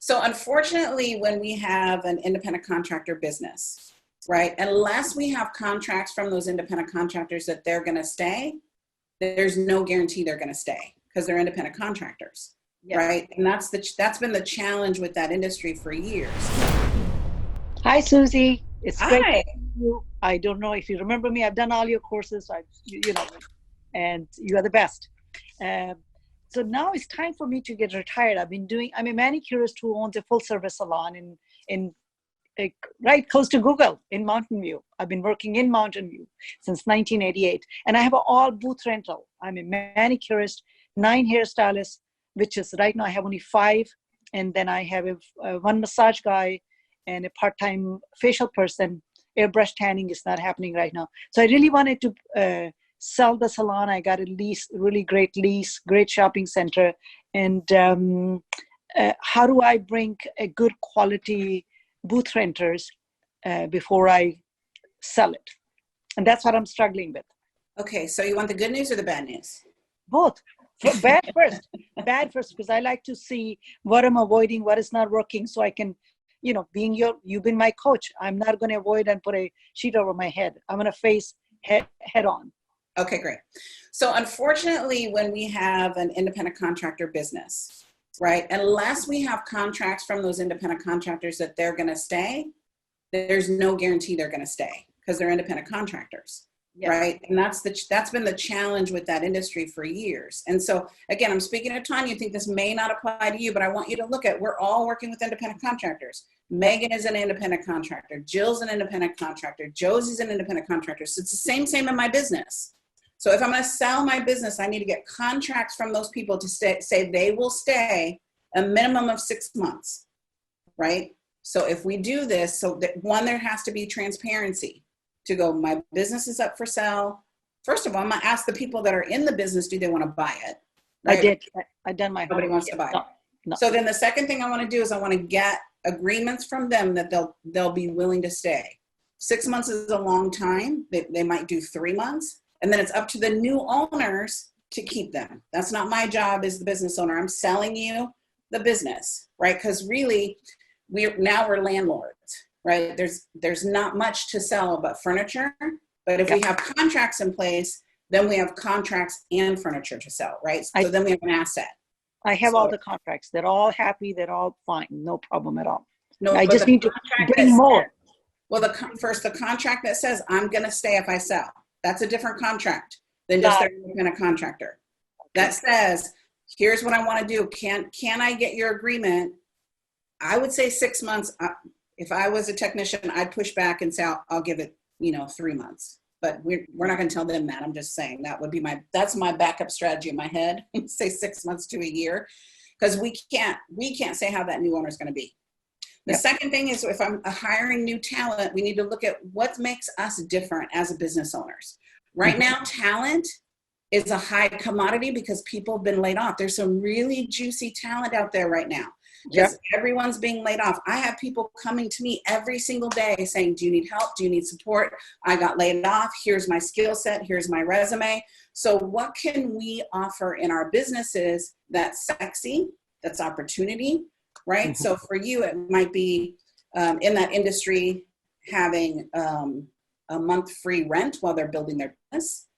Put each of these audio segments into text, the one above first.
So unfortunately, when we have an independent contractor business, right, unless we have contracts from those independent contractors that they're going to stay, there's no guarantee they're going to stay because they're independent contractors, Yes. right? And that's been the challenge with that industry for years. Hi, Susie. It's great to Hi. see you. I don't know if you remember me. I've done all your courses. And you are the best. Um, so now it's time for me to get retired. I'm a manicurist who owns a full service salon in right close to Google in Mountain View. I've been working in Mountain View since 1988, and I have an all booth rental. I'm a manicurist, 9 hairstylists, which is right now I have only 5, and then I have one massage guy and a part-time facial person. Airbrush tanning is not happening right now. So I really wanted to sell the salon. I got a lease, really great lease, great shopping center. And how do I bring a good quality booth renters before I sell it? And that's what I'm struggling with. Okay, so you want the good news or the bad news? Both. Bad first, because I like to see what I'm avoiding, what is not working, so I can, you've been my coach. I'm not going to avoid and put a sheet over my head. I'm going to face head on. Okay, great. So unfortunately, when we have an independent contractor business, right, unless we have contracts from those independent contractors that they're going to stay, there's no guarantee they're going to stay because they're independent contractors. Yes. Right. And that's been the challenge with that industry for years. And so again, I'm speaking to Tanya. I think this may not apply to you, but I want you to look at, we're all working with independent contractors. Megan is an independent contractor. Jill's an independent contractor. Josie's an independent contractor. So it's the same in my business. So if I'm going to sell my business, I need to get contracts from those people to say they will stay a minimum of 6 months. Right. So if we do this, so that one, there has to be transparency. To go, my business is up for sale. First of all, I'm going to ask the people that are in the business, do they want to buy it? Right? I did. I done my Nobody wants to buy it. No. So then the second thing I want to do is I want to get agreements from them that they'll be willing to stay. 6 months is a long time. They might do 3 months. And then it's up to the new owners to keep them. That's not my job as the business owner. I'm selling you the business, right? Because really, we're landlords. Right? There's not much to sell but furniture. But if we have contracts in place, then we have contracts and furniture to sell, right? So then we have an asset. I have all the contracts. They're all happy. They're all fine. No problem at all. No, I just need to bring more. Well, the contract that says I'm going to stay if I sell. That's a different contract than just an independent contractor. That says, here's what I want to do. Can I get your agreement? I would say 6 months. If I was a technician, I'd push back and say, I'll give it, 3 months. But we're not going to tell them that. I'm just saying that's my backup strategy in my head. Say 6 months to a year, because we can't say how that new owner is going to be. The second thing is, if I'm hiring new talent, we need to look at what makes us different as a business owners. Right now, talent is a high commodity because people have been laid off. There's some really juicy talent out there right now. Because everyone's being laid off. I have people coming to me every single day saying, do you need help? Do you need support? I got laid off. Here's my skill set. Here's my resume. So what can we offer in our businesses that's sexy, that's opportunity, right? Mm-hmm. So for you, it might be in that industry having a month free rent while they're building their business,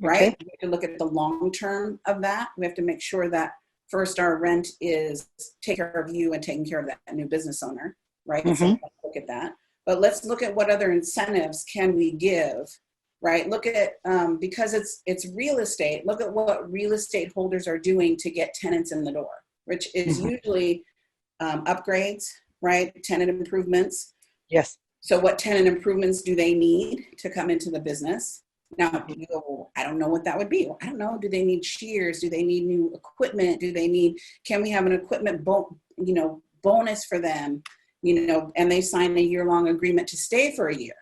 right? We have to look at the long term of that. We have to make sure that first, our rent is take care of you and taking care of that new business owner, right? Mm-hmm. So let's look at that. But let's look at what other incentives can we give, right? Look at, because it's real estate, look at what real estate holders are doing to get tenants in the door, which is usually upgrades, right? Tenant improvements. Yes. So what tenant improvements do they need to come into the business? Now, you go, well, I don't know what that would be. Well, I don't know. Do they need shears? Do they need new equipment? Can we have an equipment bonus for them? And they sign a year-long agreement to stay for a year,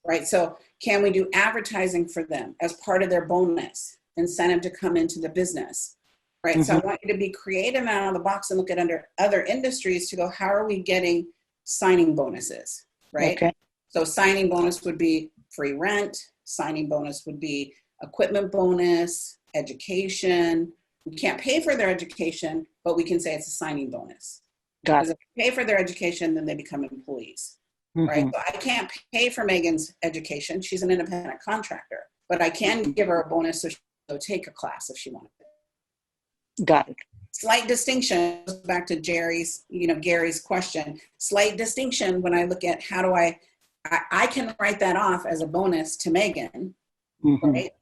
right? So can we do advertising for them as part of their bonus incentive to come into the business, right? So I want you to be creative out of the box and look at other industries to go, how are we getting signing bonuses, right? Okay. So signing bonus would be free rent. Signing bonus would be equipment bonus, education. We can't pay for their education, but we can say it's a signing bonus, Got Because it. if I pay for their education, then they become employees, right? Mhm. So I can't pay for Megan's education. She's an independent contractor, but I can give her a bonus so she'll go take a class if she wanted. Got it. Slight distinction goes back to Gary's question. Slight distinction when I look at how do I can write that off as a bonus to Megan, Mhm. right?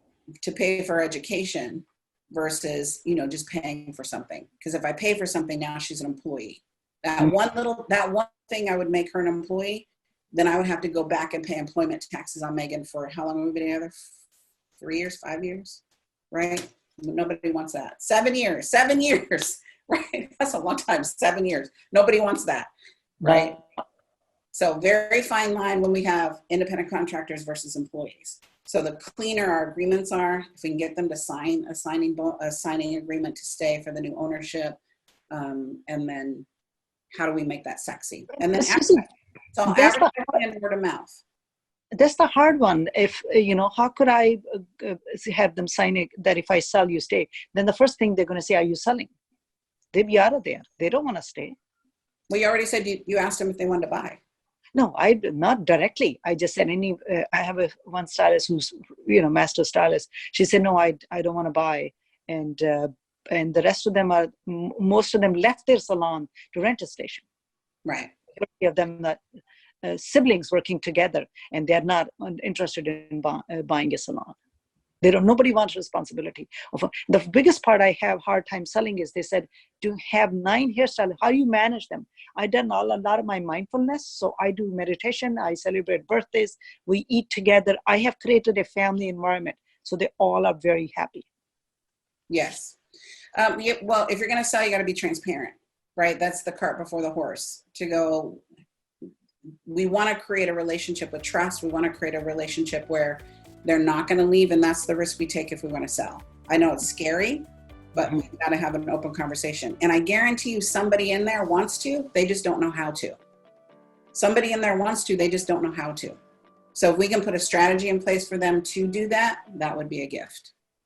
To pay for education versus, just paying for something. Because if I pay for something now, she's an employee. That one thing I would make her an employee, then I would have to go back and pay employment taxes on Megan for how long have we been together? 3 years, 5 years, right? Nobody wants that. 7 years, right? That's a long time, 7 years. Nobody wants that, right? So very fine line when we have independent contractors versus employees. So the cleaner our agreements are, if we can get them to sign a signing agreement to stay for the new ownership, and then how do we make that sexy? And then Susie, so that's the advertising and word of mouth. that's the hard one. If how could I have them sign it that if I sell, you stay? Then the first thing they're going to say, "Are you selling?" They'd be out of there. They don't want to stay. Well, you already said you asked them if they wanted to buy. No, I not directly. I just said I have one stylist who's master stylist. She said no, I don't want to buy, and the rest of them most of them left their salon to rent a station. Right. Of them that siblings working together, and they're not interested in buying a salon. Nobody wants responsibility. The biggest part I have hard time selling is they said, to have 9 hairstylists, how do you manage them? I done a lot of my mindfulness. So I do meditation. I celebrate birthdays. We eat together. I have created a family environment. So they all are very happy. Yes. Well, if you're going to sell, you got to be transparent, right? That's the cart before the horse. We want to create a relationship with trust. We want to create a relationship where they're not going to leave, and that's the risk we take if we want to sell. I know it's scary, but we've got to have an open conversation. And I guarantee you somebody in there wants to, they just don't know how to. Somebody in there wants to, they just don't know how to. So if we can put a strategy in place for them to do that, that would be a gift.